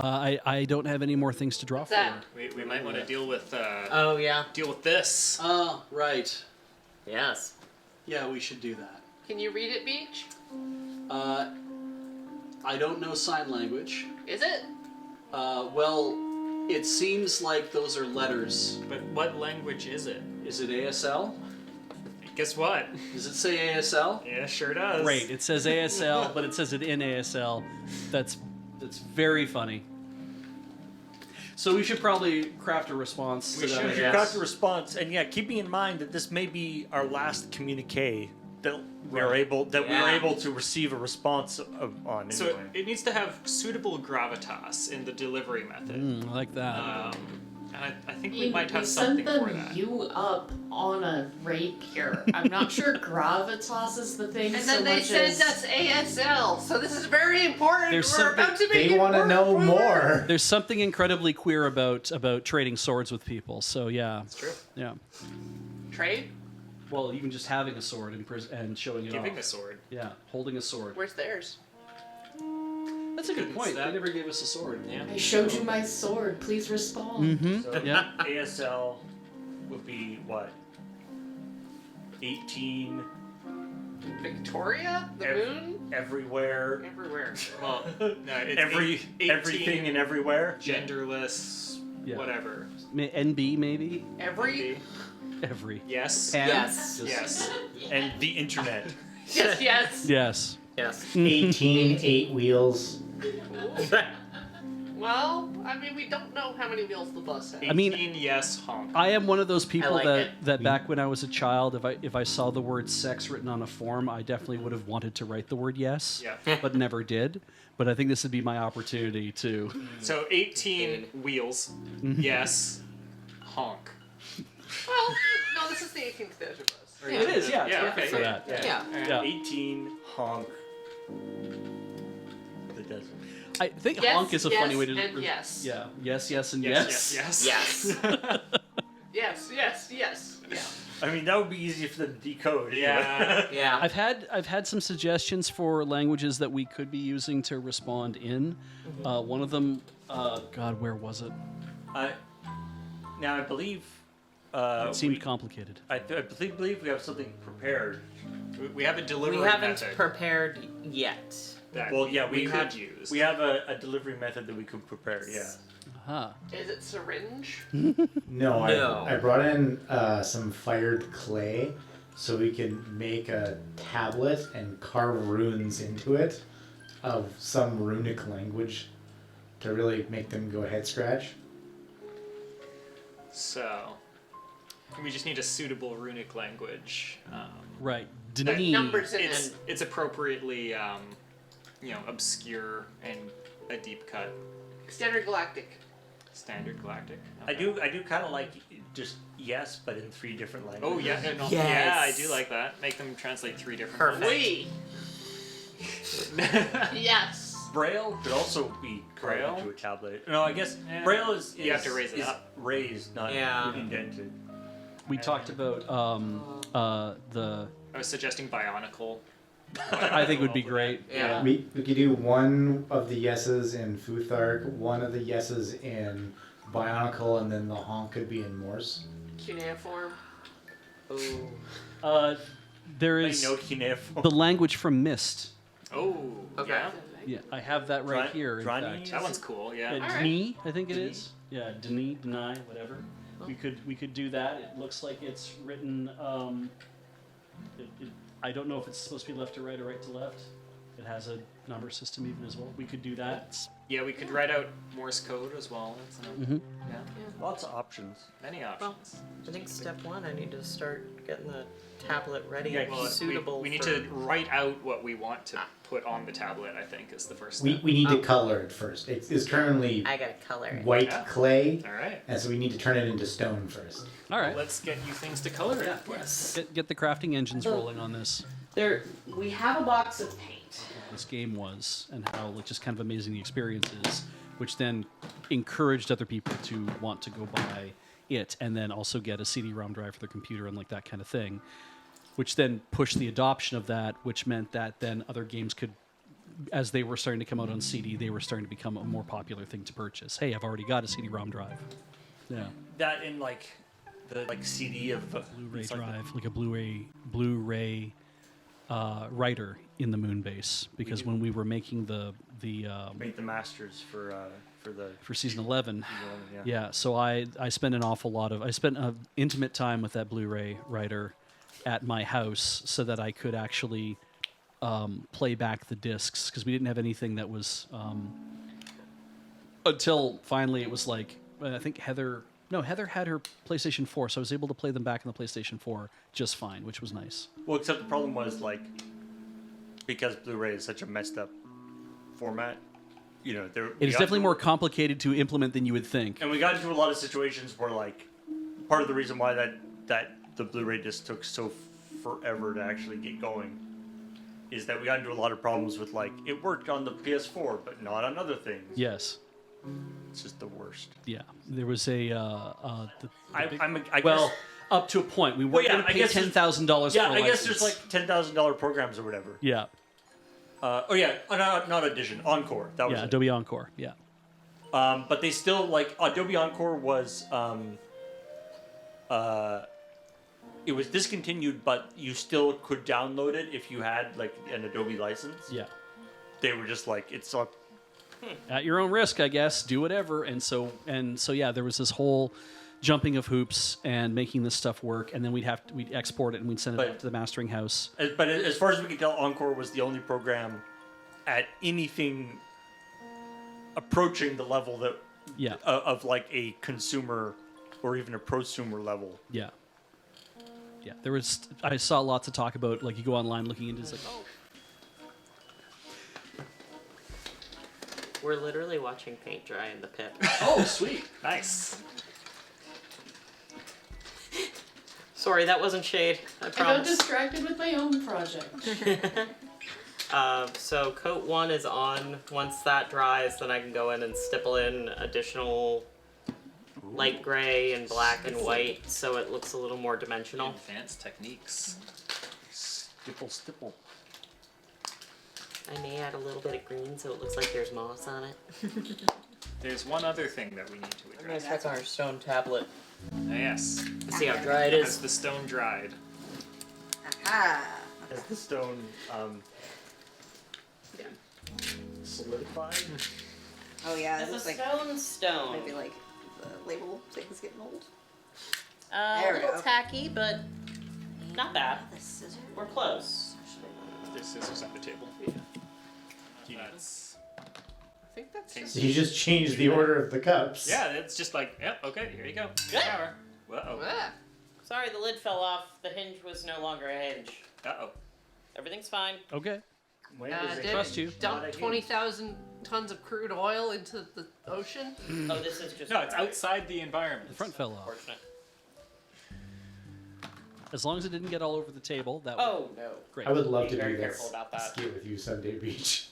I don't have any more things to draw What's that? for. We might want to deal with Oh, yeah. deal with this. Oh, right. Yes. Yeah, we should do that. Can you read it, Beach? I don't know sign language. Is it? Well, it seems like those are letters. But what language is it? Is it ASL? Guess what? Does it say ASL? Yeah, sure does. Great. It says ASL, but it says it in ASL. That's very funny. So we should probably craft a response. We to should. that. You got the response, and keeping in mind that this may be our last communique that we are able to receive a response on. So anyway. it needs to have suitable gravitas in the delivery method. I like that. And I think we might have something sent for them that. you up on a rapier. I'm not sure gravitas is the thing. And so then they much sent as... us ASL, so this is very important. There's We're about to make They want to know more. There's something incredibly queer about trading swords with people. So yeah, It's true. yeah. Trade? Well, even just having a sword and showing it Giving off. a sword. Yeah, holding a sword. Where's theirs? That's a good Couldn't point. step. They never gave us a sword. Yeah. I showed you my sword. Please respond. So Yeah. ASL would be what? 18 Victoria? The moon? everywhere. Everywhere. Well, no, it's 18 everything and everywhere. genderless, Yeah. whatever. NB maybe? Every? Every. Yes. Pan? Yes. Just- Yes. And the internet. Yes, yes. Yes. Yes. 18, 8 wheels. Well, I mean, we don't know how many wheels the bus has. 18 I mean- yes, honk. I am one of those people like that, it. that back when I was a child, if I saw the word sex written on a form, I definitely would have wanted to write the word yes, Yeah. but never did. But I think this would be my opportunity to. So 18 wheels, yes, honk. Well, no, this is the 18th edition bus. Or It is, yeah. It's Yeah, perfect okay, for yeah. that. Yeah. Yeah. 18 honk. The desert. I think Yes, honk is a yes, funny way to. and yes. Yeah. Yes. Yes. And Yes, yes. yes, Yes. Yes, yes, yes. Yeah. I mean, that would be easy for them to decode. anyway. Yeah. Yeah. I've had some suggestions for languages that we could be using to respond in. One of them, God, where was it? Now I believe. It seemed complicated. I believe we have something prepared. We have a delivery We haven't method prepared yet. that Well, yeah, we could could use. We have a delivery method that we could prepare. Yeah. Huh. Is it syringe? No, No. I brought in some fired clay so we can make a tablet and carve runes into it of some runic language to really make them go head scratch. So, we just need a suitable runic language. Right. That Denis. numbers in it. It's appropriately, obscure and a deep cut. Standard Galactic. Standard galactic. I do kind of like just yes, but in 3 different languages. Oh yeah, no, Yes. yeah, I do like that. Make them translate 3 different. Perfect. We. Yes. Braille could also be carved Braille? into a tablet. No, I guess Yeah. Braille is You have to raise it is up. raised, not Yeah. indented. We talked about the. I was suggesting Bionicle. I think would be great. Yeah. We could do one of the yeses in Futhark, one of the yeses in Bionicle, and then the honk could be in Morse. Cuneiform. Oh. There I is know cuneiform. the language from Mist. Oh, Okay. yeah. Yeah, I have that right Dra- here. In Drani? fact. That one's cool. Yeah. Yeah, Alright. Denis, I think it is. Yeah, Denis, deny, whatever. We could do that. It looks like it's written. I don't know if it's supposed to be left to right or right to left. It has a number system even as well. We could do that. Yeah, we could write out Morse code as well. That's yeah, Lots of options. many options. I think step 1, I need to start getting the tablet ready Yeah, and well, suitable we need for... to write out what we want to put on the tablet. I think is the first We step. need Oh. to color it first. It's currently I gotta color it. white Yeah. clay, All right. and so we need to turn it into stone first. All right. Let's get you things to color it. Yes. Get the crafting engines rolling on this. We have a box of paint. This game was and how like just kind of amazing the experience is, which then encouraged other people to want to go buy it and then also get a CD-ROM drive for their computer and like that kind of thing, which then pushed the adoption of that, which meant that then other games could as they were starting to come out on CD, they were starting to become a more popular thing to purchase. Hey, I've already got a CD-ROM drive. Yeah, That in like the CD of Blu-ray it's like the- drive, like a Blu-ray writer in the Moonbase, because when we were making the made the masters for the for season 11. yeah. Yeah, so I spent I spent intimate time with that Blu-ray writer at my house so that I could actually play back the discs, because we didn't have anything that was until finally it was like I think Heather had her PlayStation 4, so I was able to play them back in the PlayStation 4 just fine, which was nice. Well, except the problem was like because Blu-ray is such a messed up format, you know, It is definitely more complicated to implement than you would think. And we got into a lot of situations where like part of the reason why that the Blu-ray disc took so forever to actually get going is that we got into a lot of problems with like it worked on the PS4 but not on other things. Yes. It's just the worst. Yeah. There was a I guess, well, up to a point. We weren't Well, yeah, going to I pay guess there's- $10,000 yeah, for a I guess license. there's like $10,000 programs or whatever. Yeah. Not Audition, Encore. That was Yeah, it. Adobe Encore. Yeah. But they still like Adobe Encore was it was discontinued, but you still could download it if you had like an Adobe license. Yeah. They were just like it's all At your own risk, I guess. Do whatever. And so yeah, there was this whole jumping of hoops and making this stuff work, and then we'd export it and we'd send it But- up to the mastering house. But as far as we can tell, Encore was the only program at anything approaching the level that Yeah. of like a consumer or even a prosumer level. Yeah. Yeah. I saw lots of talk about, like, you go online looking into, it's like, oh, We're literally watching paint dry in the pit. oh, sweet. Nice. Sorry, that wasn't shade. I I got promise. distracted with my own project. So coat 1 is on. Once that dries, then I can go in and stipple in additional light gray and black and white, so it looks a little more dimensional. Advanced techniques. Stipple. I may add a little bit of green so it looks like there's moss on it. There's one other thing that we need to I'm gonna address. check our stone tablet. Yes. to See how dry it Has is. the stone dried? Aha! As the stone solidified. Oh yeah, it It's a looks like stone. maybe like the label thing's getting old. A There we little go. tacky, but not bad. The scissors. We're close. There's scissors at the table. That's. I think that's Takes- just. So you just changed the order of the cups. Yeah, it's just like, yep, okay, here you go. Good. Shower. Uh-oh. Ah, Sorry, the lid fell off. The hinge was no longer a hinge. Uh-oh. Everything's fine. Okay. When was it? did Trust you. dump Not a 20,000 tons of crude oil into the ocean. Oh, this is just. No, it's outside the environment. The front fell off. Unfortunate. As long as it didn't get all over the table, that would Oh no. great. I would love Be to very do careful this about that. ski with you Sunday Beach.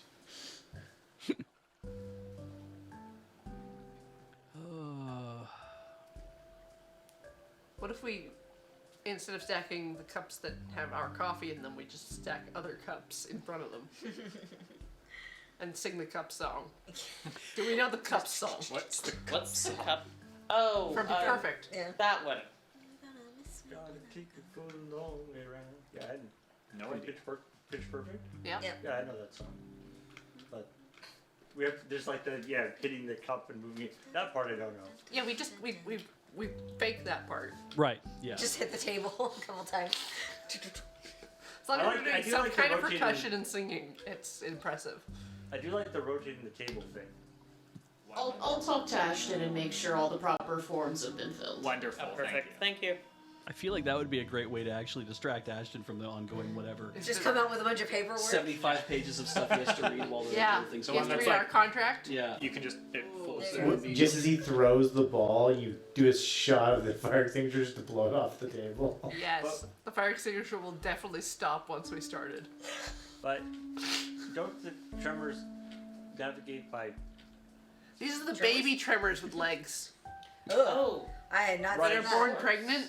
What if we, instead of stacking the cups that have our coffee in them, we just stack other cups in front of them? And sing the cup song. Do we know the cup song? What's the What's the cup? Oh, From Be Perfect. Yeah. that one. Gotta take a good long way round. Yeah, I hadn't. No From idea. Pitch Perfect. Yeah. Yeah. Yeah, I know that song. But we have there's like the hitting the cup and moving it. That part I don't know. Yeah, we faked that part. Right. Yeah. Just hit the table a couple times. As long I as like- we're I doing do some like the kind of rotating- percussion and singing, it's impressive. I do like the rotating the table thing. I'll talk to Ashton and make sure all the proper forms have been filled. Wonderful. Oh, perfect. Thank you. I feel like that would be a great way to actually distract Ashton from the ongoing whatever. Just come out with a bunch of paperwork. 75 pages of stuff he has to read while they're Yeah. doing things. You So have I'm to that's read like- our contract. yeah. You can just it folds there through the Just as he throws the ball, you do a shot of the fire extinguishers to blow it off the table. Yes. The fire extinguisher will definitely stop once we started. But don't the tremors navigate by These are the baby tremors with legs. Ugh. Oh. I had not Right. seen They're that. born pregnant.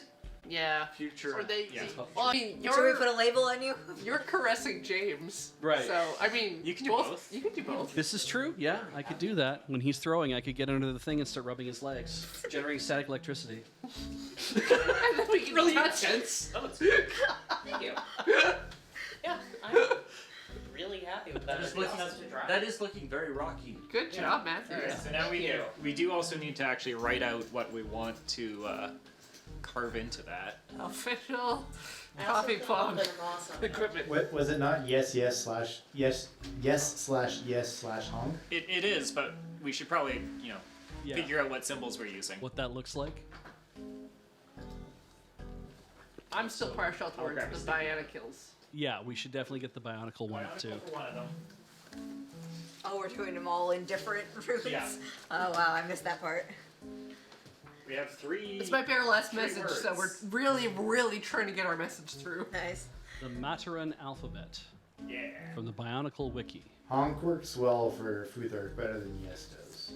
Yeah. Future. Or they. Yeah. Well, I mean, Should we put a label on you? you're caressing James. Right. So I mean, You can do both. You can do both. This is true. Yeah, I could do that. When he's throwing, I could get under the thing and start rubbing his legs, generating static electricity. And then we can Really touch intense. Oh, it's good. Thank you. Yeah, I'm really happy with that. That is, Anything else to try? that is looking very rocky. Good job, Matthew. Alright, so now we do also need to actually write out what we want to carve into that. Official I coffee also feel pong that I'm awesome. equipment. What, was it not yes slash yes slash honk? It is, but we should probably, Yeah. figure out what symbols we're using. What that looks like. I'm still partial towards grab a the stick. Bionicles. Yeah, we should definitely get the Bionicle one too. One of them. Oh, we're doing them all in different rooms? Yeah. Oh, wow, I missed that part. We have 3. This might be our last Three message, so we're words. really, really trying to get our message through. Nice. The Mataran alphabet Yeah. from the Bionicle Wiki. Honk works well for Futhark, better than yes does.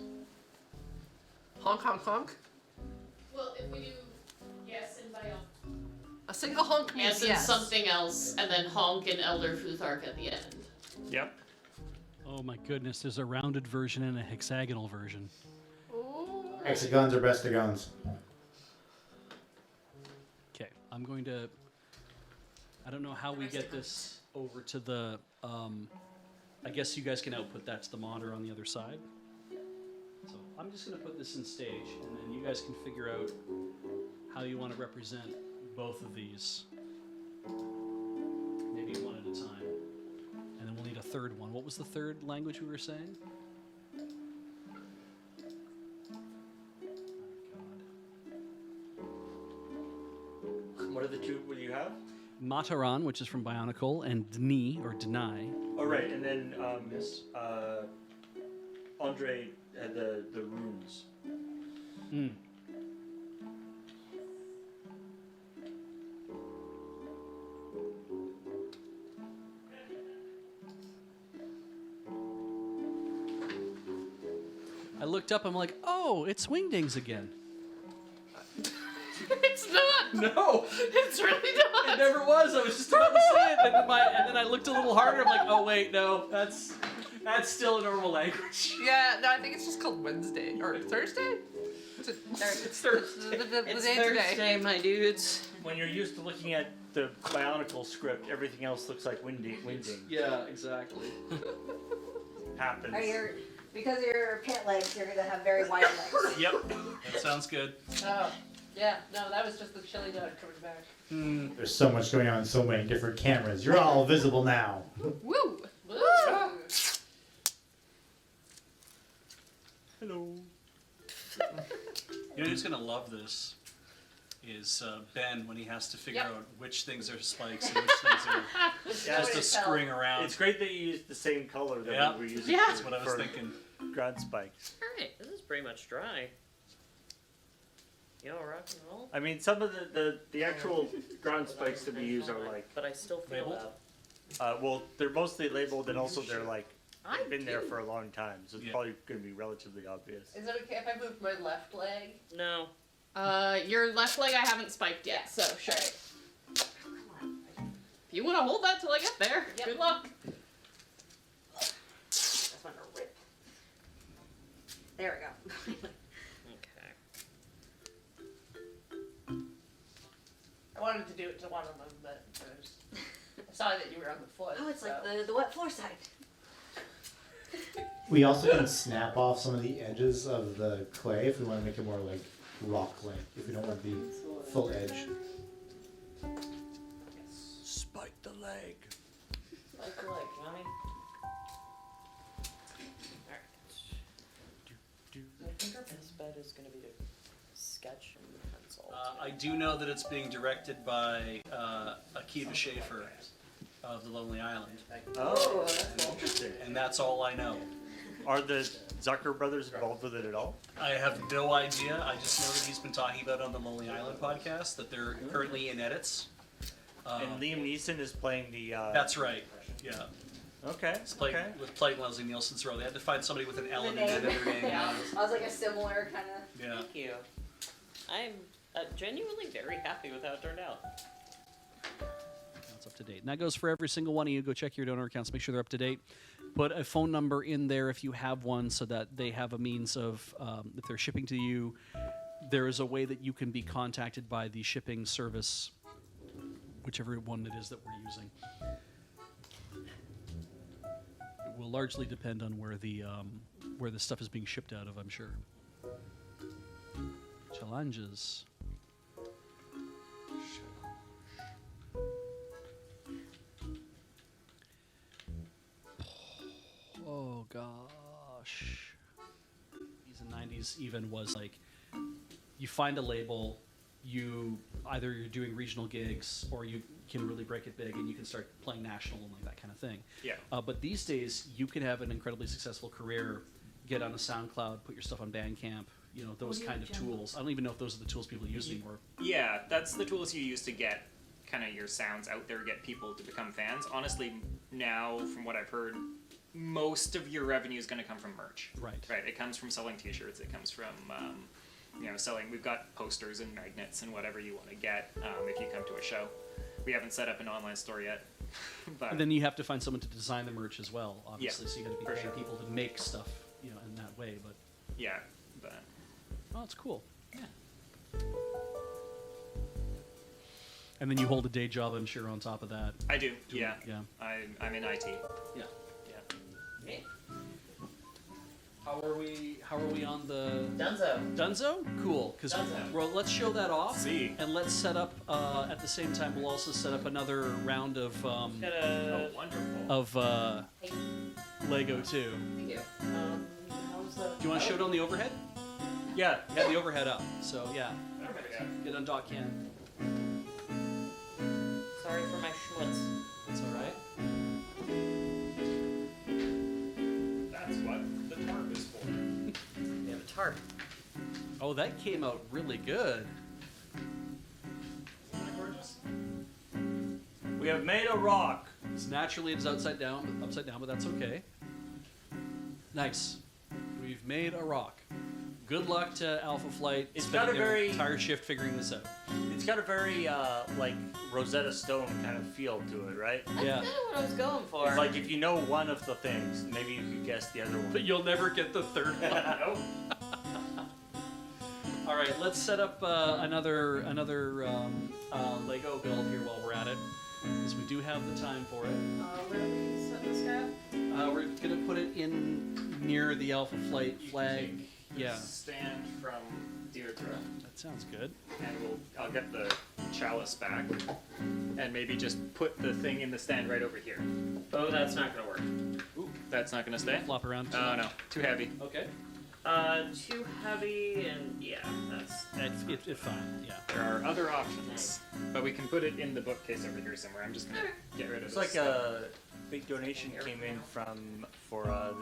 Honk, honk, honk. Well, if we do yes and bio. A single honk means Yes and yes. something else, and then honk and Elder Futhark at the end. Yep. Oh my goodness, there's a rounded version and a hexagonal version. Ooh. Hexagons are bestagons. Okay, I'm going to. I don't know how we get this over to the. I guess you guys can output that to the monitor on the other side. So I'm just going to put this in stage, and then you guys can figure out how you want to represent both of these. Maybe one at a time. And then we'll need a third one. What was the third language we were saying? What are the two? What do you have? Mataran, which is from Bionicle, and Dni, or Deny. Oh right, and then Yes. Andre had the runes. Mm. I looked up, I'm like, oh, it's Wingdings again. It's not! No! It's really not! It never was. I was just about to say it, and then I looked a little harder. I'm like, oh wait, no, that's still a normal language. Yeah, no, I think it's just called Wednesday. Or Thursday? It's It's Thursday. The It's day today. Thursday, my dudes. When you're used to looking at the Bionicle script, everything else looks like wingding. Yeah, exactly. Happens. Are your, because of your pant legs, you're gonna have very wide legs. Yep, that sounds good. Oh, yeah, no, that was just the chili dog coming back. There's so much going on, so many different cameras. You're all visible now. Woo! Woo! Hello. You know who's gonna love this is Ben when he has to figure Yep. out which things are spikes and which things are Yeah, just a string around. it's great that you used the same color that Yeah. we were using Yeah. That's what I was for thinking. ground spikes. Alright, this is pretty much dry. You know, rock and roll? I mean, some of the actual ground spikes that we use are like, But I still feel Labeled? that. well, they're mostly labeled and also they're like I been there do. for a long time, so it's Yeah. probably going to be relatively obvious. Is it okay if I move my left leg? No. Your left leg I haven't spiked yet, so sure. If you want to hold that till I get there, Yep. good luck. That's not gonna rip. There we go. Okay. I wanted to do it to one of them, but I saw that you were on the foot. Oh, it's so. like the wet floor side. We also can snap off some of the edges of the clay if we want to make it more like rock-like, if we don't want the full edge. Spike the leg. Like the leg, Johnny. Alright. I think our best bet is gonna be to sketch and pencil. I do know that it's being directed by Akiva Schaffer of The Lonely Island, Oh, interesting. and that's all I know. Are the Zucker brothers involved with it at all? I have no idea. I just know that he's been talking about it on the Lonely Island podcast that they're currently in edits. And Liam Neeson is playing the. That's right. Yeah, Okay. it's playing Okay. playing Leslie Nielsen's role. They had to find somebody with an L in The the end name. of their name. I was like a similar kind of. Yeah. Thank you. I'm Genuinely very happy with how it turned out. It's up to date. And that goes for every single one of you. Go check your donor accounts, make sure they're up to date. Put a phone number in there if you have one so that they have a means of, if they're shipping to you, there is a way that you can be contacted by the shipping service, whichever one it is that we're using. It will largely depend on where the stuff is being shipped out of, I'm sure. Challenges. Oh gosh. 80s and 90s even was like, you find a label, you're doing regional gigs or you can really break it big and you can start playing national and like that kind of thing. Yeah. But these days you can have an incredibly successful career, get on a SoundCloud, put your stuff on Bandcamp, those kind of tools. I don't even know if those are the tools people use anymore. Yeah, that's the tools you use to get kind of your sounds out there, get people to become fans. Honestly, now, from what I've heard, most of your revenue is going to come from merch. Right. Right. It comes from selling T-shirts. It comes from, selling. We've got posters and magnets and whatever you want to get if you come to a show. We haven't set up an online store yet, but And then you have to find someone to design the merch as well, obviously. Yeah, So you got to be for paying sure. people to make stuff, in that way. But yeah, but oh, it's cool. Yeah. And then you hold a day job, I'm sure, on top of that. I do. Yeah. Yeah. I'm in IT. Yeah. Yeah. How are we on the Dunzo. Dunzo? Cool. Because Dunzo. well, let's show that off. See. And let's set up at the same time. We'll also set up another round of Oh, wonderful. Lego too. Thank you. How's the... Do you want to show it on the overhead? Yeah. You have the overhead up. So yeah, Yeah. get on dock cam. Sorry for my schmutz. That's all right. That's what the tarp is for. We have a tarp. Oh, that came out really good. Isn't that gorgeous? We have made a rock. It's naturally it's upside down, but that's okay. Nice. We've made a rock. Good luck to Alpha Flight. It's spending got a their very- entire shift figuring this out. It's got a very like Rosetta Stone kind of feel to it, right? That's Yeah. kind of what I was going for. It's like if you know one of the things, maybe you could guess the other one. But you'll never get the third one. Nope. All right, let's set up another Lego build here while we're at it, because we do have the time for it. Where do we set this guy up? We're gonna put it in near the Alpha Flight flag. Yeah, Stand from Deirdre, that sounds good. and I'll get the chalice back, and maybe just put the thing in the stand right over here. Oh, that's not gonna work. Ooh, that's not gonna stay. Flop around. Oh no, too heavy. Okay. Too heavy, and yeah, that's It's fine. Yeah. There are other options, but we can put it in the bookcase over here somewhere. I'm just gonna get rid of It's this like stuff. a big donation came in for